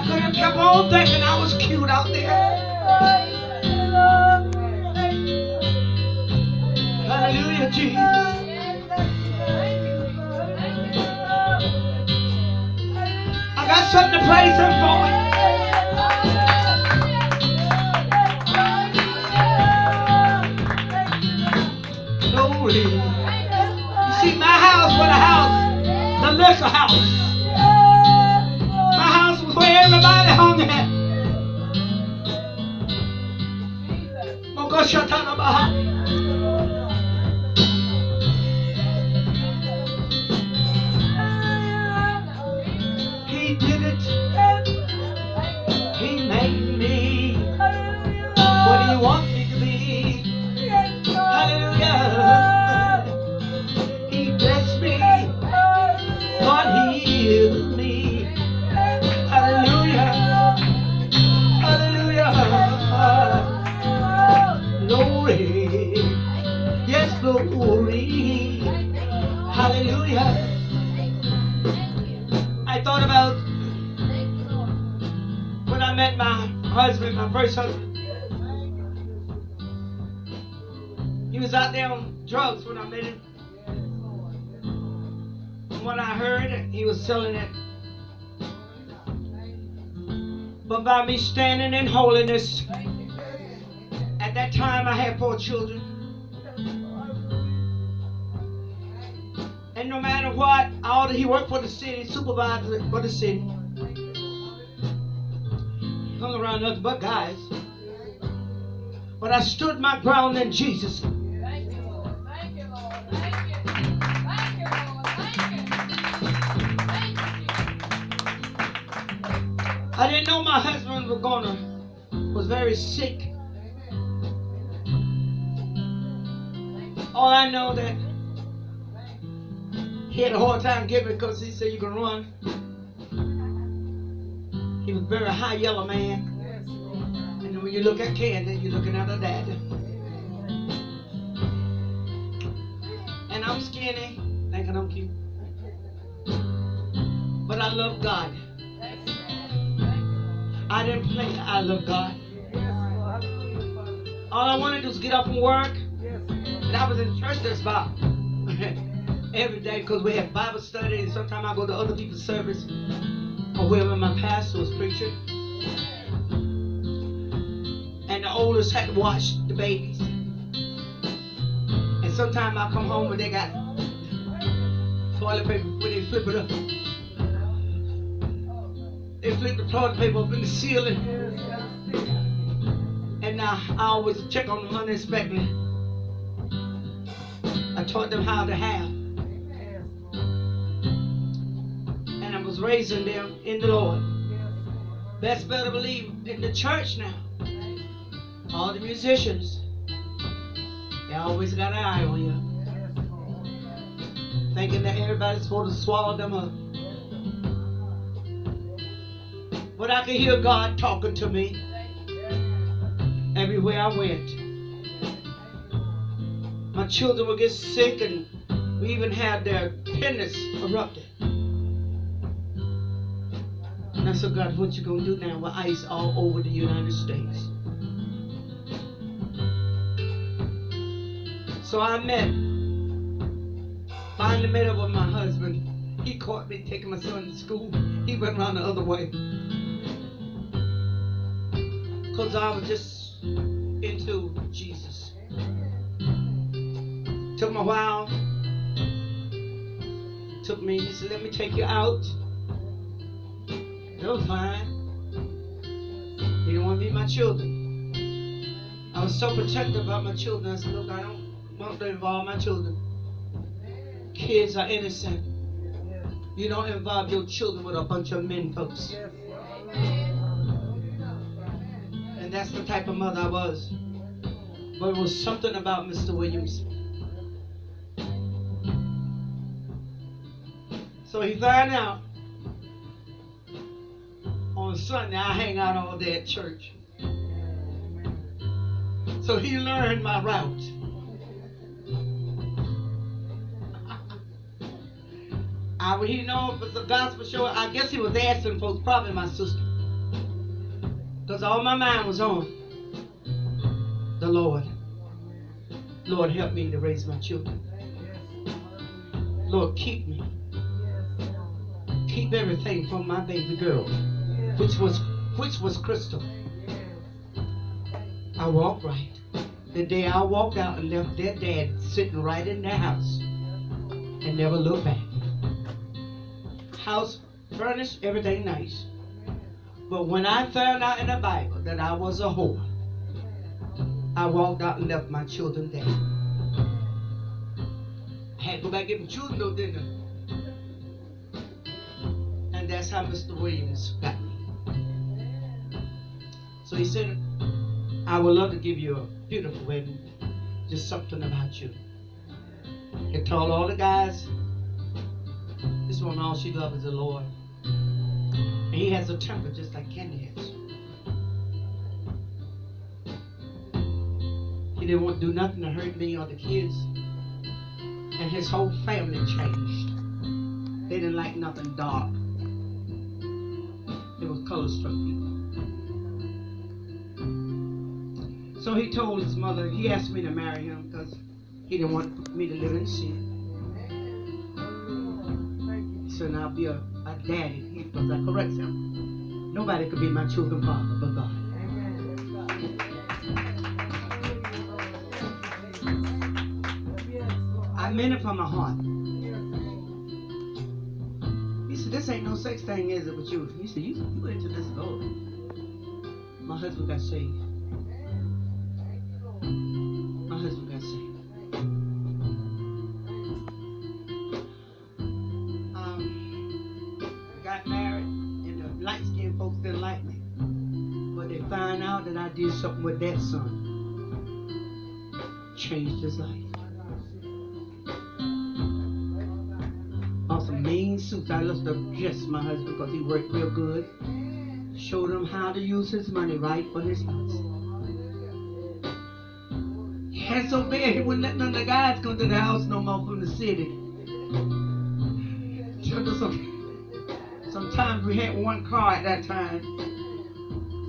could have kept on thinking I was cute out there. Hallelujah, Jesus. I got something to praise him for. Glory. You see, my house was a house, the liquor house. My house was where everybody hung at. He did it. He made me what he wants me to be. Hallelujah. He blessed me. God healed me. Hallelujah. Hallelujah. Glory. Yes, glory. Hallelujah. I thought about when I met my husband, my first husband. He was out there on drugs when I met him. From what I heard, he was selling it. But by me standing in holiness, at that time I had 4 children. And no matter what, he worked for the city, supervisor for the city. Hung around nothing but guys. But I stood my ground in Jesus. Thank you, Lord. Thank you, Lord. Thank you. Thank you, Lord. Thank you. I didn't know my husband was very sick. All I know that he had a hard time giving because he said you can run. He was a very high yellow man. And when you look at Candy, you're looking at her dad. And I'm skinny, thinking I'm cute. But I love God. I didn't play, I love God. All I wanted to do was get up and work. And I was in church just about every day because we had Bible study, and sometimes I go to other people's service or wherever my pastor was preaching. And the oldest had to watch the babies. And sometimes I come home and they got toilet paper when they flip it up. They flip the toilet paper up in the ceiling. And I always check on them unexpectedly. I taught them how to have. And I was raising them in the Lord. Best better believe in the church now. All the musicians, they always got an eye on you. Thinking that everybody's supposed to swallow them up. But I could hear God talking to me everywhere I went. My children would get sick, and we even had their appendix erupted. And I said, God, what you gonna do now with ice all over the United States? So I finally met up with my husband. He caught me taking my son to school. He went around the other way. Because I was just into Jesus. Took me a while. Took me, he said, let me take you out. It was fine. He didn't want to meet my children. I was so protective about my children. I said, look, I don't want to involve my children. Kids are innocent. You don't involve your children with a bunch of men folks. And that's the type of mother I was. But it was something about Mr. Williams. So he found out on Sunday I hang out all day at church. So he learned my route. He know if it's a gospel show, I guess he was asking folks, probably my sister. Because all my mind was on the Lord. Lord, help me to raise my children. Lord, keep me. Keep everything from my baby girl, which was Crystal. I walked right. The day I walked out and left their dad sitting right in their house and never looked back. House furnished, everything nice. But when I found out in the Bible that I was a whore, I walked out and left my children there. I had to go back and get my children though, didn't I? And that's how Mr. Williams got me. So he said, I would love to give you a beautiful wedding. Just something about you. He told all the guys, this one all she loves is the Lord. And he has a temper just like Candy has. He didn't want to do nothing to hurt me or the kids. And his whole family changed. They didn't like nothing dark. It was color-struck people. So he told his mother, he asked me to marry him because he didn't want me to live in sin. He said, I'll be a daddy because I correct him. Nobody could be my children's father but God. I meant it from my heart. He said, this ain't no such thing, is it, with you? He said, you into this Lord. My husband got saved. My husband got saved. Got married, and the light-skinned folks didn't like me. But they found out that I did something with that son. Changed his life. On some mean suits, I looked up dress my husband because he worked real good. Showed him how to use his money right for his house. And so bad, he wouldn't let none of the guys come to the house no more from the city. Sometimes we had one car at that time.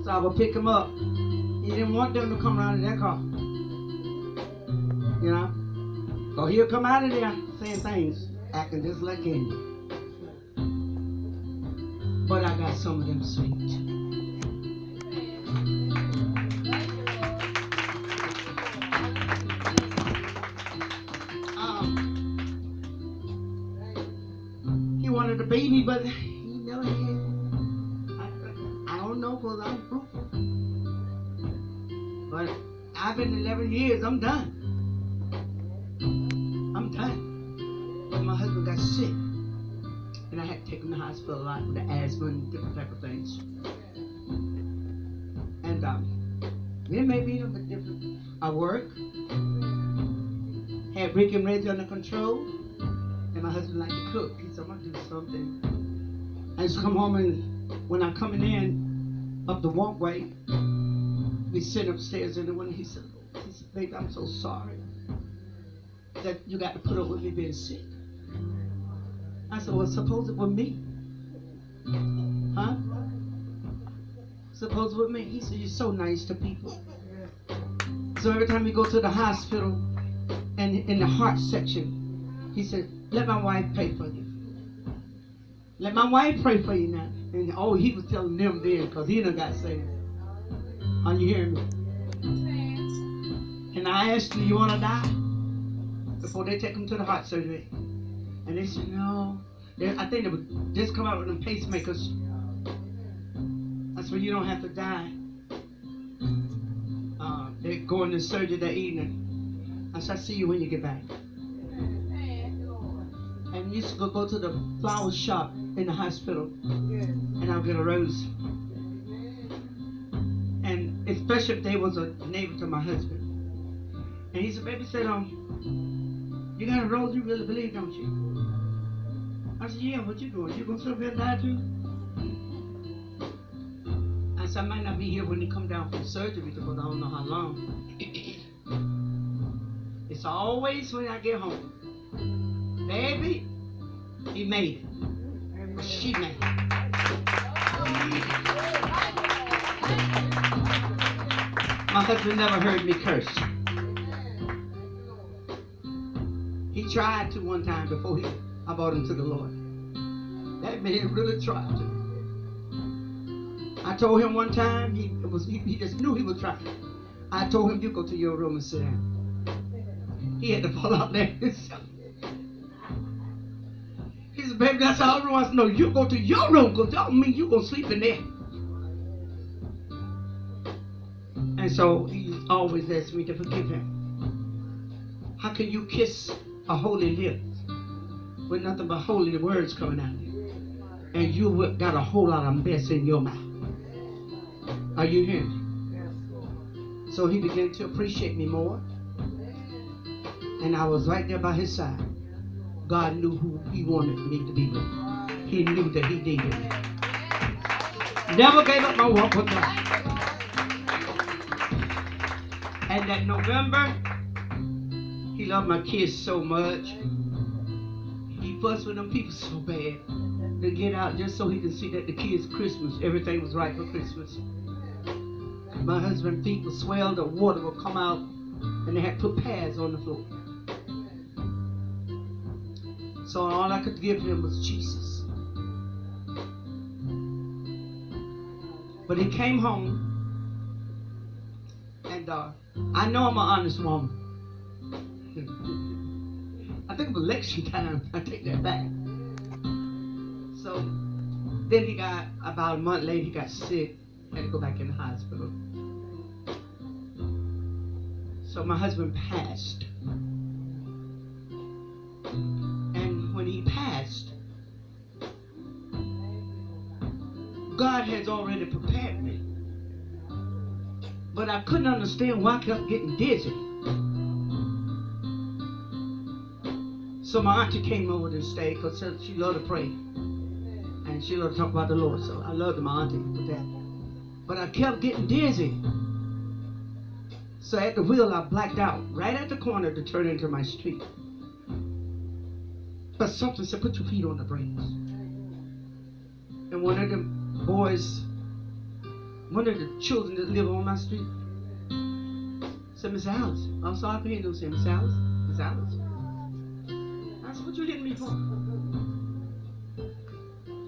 So I would pick him up. He didn't want them to come around in that car. You know? So he'll come out of there saying things, acting just like Candy. But I got some of them sweet. He wanted a baby, but he never had. I don't know, because I'm fruitful. But I've been 11 years, I'm done. I'm done. But my husband got sick. And I had to take him to the hospital a lot with the asthma and different type of things. And it made me a bit different. I work. Had Rick and Reggie under control. And my husband liked to cook. He said, I'm going to do something. I used to come home, and when I'm coming in up the walkway, we sit upstairs in the window. He said, baby, I'm so sorry that you got to put up with me being sick. I said, well, suppose it were me. Huh? Suppose it were me. He said, you're so nice to people. So every time we go to the hospital, and in the heart section, he said, let my wife pray for you. Let my wife pray for you now. And he was telling them then, because he done got saved. Are you hearing me? And I asked him, you want to die? Before they take him to the heart surgery. And they said, no. I think they would just come out with them pacemakers. I said, well, you don't have to die. They're going to surgery that evening. I said, I'll see you when you get back. And we used to go to the flower shop in the hospital. And I'll get a rose. And especially if they was a neighbor to my husband. And he said, baby, said, you got a rose you really believe, don't you? I said, yeah, what you doing? You gonna sit up here and die too? I said, I might not be here when they come down from surgery because I don't know how long. It's always when I get home. Baby, he made it. She made it. husband never heard me curse. He tried to one time before I brought him to the Lord. That man really tried to. I told him one time, he just knew he was trying. I told him, you go to your room and sit down. He had to fall out there himself. He said, baby, that's all I want to know. You go to your room, because that don't mean you going to sleep in there. And so he always asked me to forgive him. How can you kiss a holy lip with nothing but holy words coming out of you? And you got a whole lot of mess in your mouth. Are you hearing me? So he began to appreciate me more. And I was right there by his side. God knew who he wanted me to be with. He knew that he needed me. Never gave up my walk with God. And that November, he loved my kids so much. He fussed with them people so bad to get out just so he could see that the kids' Christmas, everything was right for Christmas. My husband's feet would swell, the water would come out, and they had put pads on the floor. So all I could give him was Jesus. But he came home, and I know I'm an honest woman. I think it was election time. I take that back. So then he got, about a month later, he got sick. Had to go back in the hospital. So my husband passed. And when he passed, God has already prepared me. But I couldn't understand why I kept getting dizzy. So my auntie came over to stay because she loved to pray. And she loved to talk about the Lord. So I loved my auntie with that. But I kept getting dizzy. So at the wheel, I blacked out right at the corner to turn into my street. But something said, put your feet on the brakes. And one of the boys, one of the children that live on my street, said, Miss Alice. I was sorry for him to say, Miss Alice, Miss Alice. I said, what you hitting me for?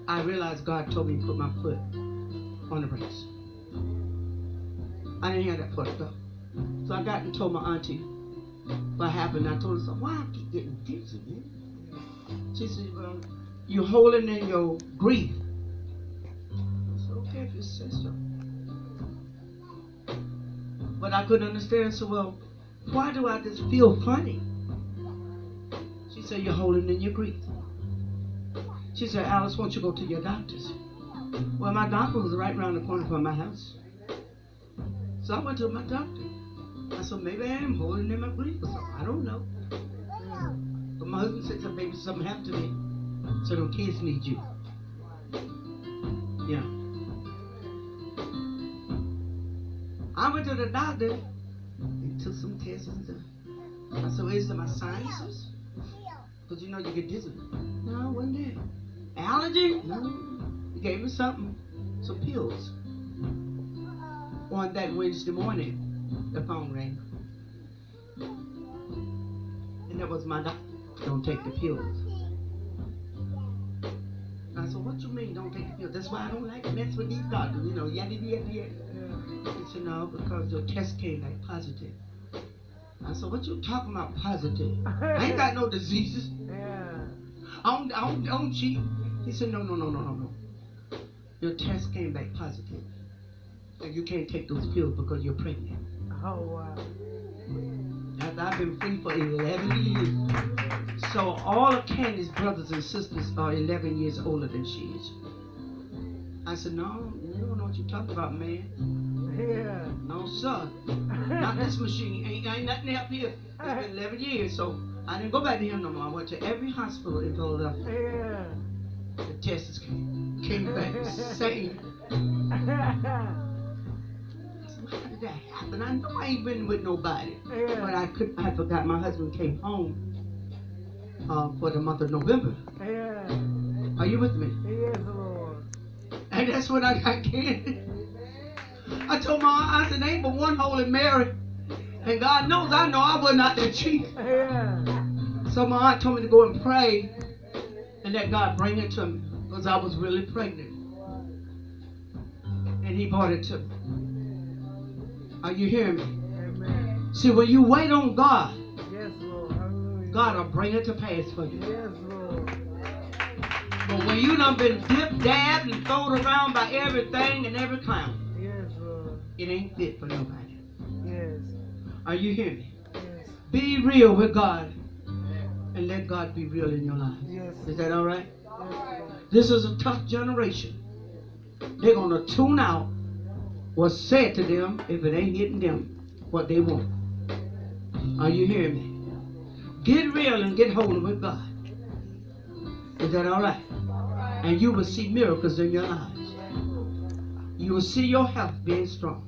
I realized God told me to put my foot on the brakes. I didn't hear that foot though. So I got and told my auntie what happened. I told her, so why I keep getting dizzy, man? She said, well, you're holding in your grief. I said, okay, if you say so. But I couldn't understand, so well, why do I just feel funny? She said, you're holding in your grief. She said, Alice, why don't you go to your doctor's? Well, my doctor was right around the corner from my house. So I went to my doctor. I said, maybe I am holding in my grief or something. I don't know. But my husband said, maybe something happened to me. So them kids need you. Yeah. I went to the doctor and took some tests and stuff. I said, well, is it my sinuses? Because you know you get dizzy. No, wasn't there. Allergy? No. He gave me something, some pills. On that Wednesday morning, the phone rang. And that was my doctor. Don't take the pills. I said, what you mean don't take the pills? That's why I don't like to mess with these doctors. You know, yada. He said, no, because your test came back positive. I said, what you talking about positive? I ain't got no diseases. I don't cheat. He said, no. Your test came back positive. And you can't take those pills because you're pregnant. Oh, wow. After I've been free for 11 years. So all of Candy's brothers and sisters are 11 years older than she is. I said, no, you don't know what you're talking about, man. Yeah. No, sir. Not this machine. Ain't nothing up here. It's been 11 years, so I didn't go back to him no more. I went to every hospital in Philadelphia. Yeah. The tests came back the same. How did that happen? I know I ain't been with nobody. Yeah. But I forgot my husband came home for the month of November. Yeah. Are you with me? Yes, Lord. And that's when I got candy. I told my I said, ain't but one Holy Mary. And God knows I know I was not that cheap. Yeah. So my aunt told me to go and pray and let God bring it to me. Because I was really pregnant. And he brought it to me. Are you hearing me? Amen. See, when you wait on God, Yes, Lord. Hallelujah. God will bring it to pass for you. Yes, Lord. But when you done been dipped, dabbed, and thrown around by everything and every clown, Yes, Lord. it ain't fit for nobody. Yes. Are you hearing me? Yes. Be real with God and let God be real in your life. Yes. Is that all right? Yes, Lord. This is a tough generation. They're going to tune out what's said to them if it ain't getting them what they want. Are you hearing me? Get real and get holy with God. Is that all right? And you will see miracles in your lives. You will see your health being strong.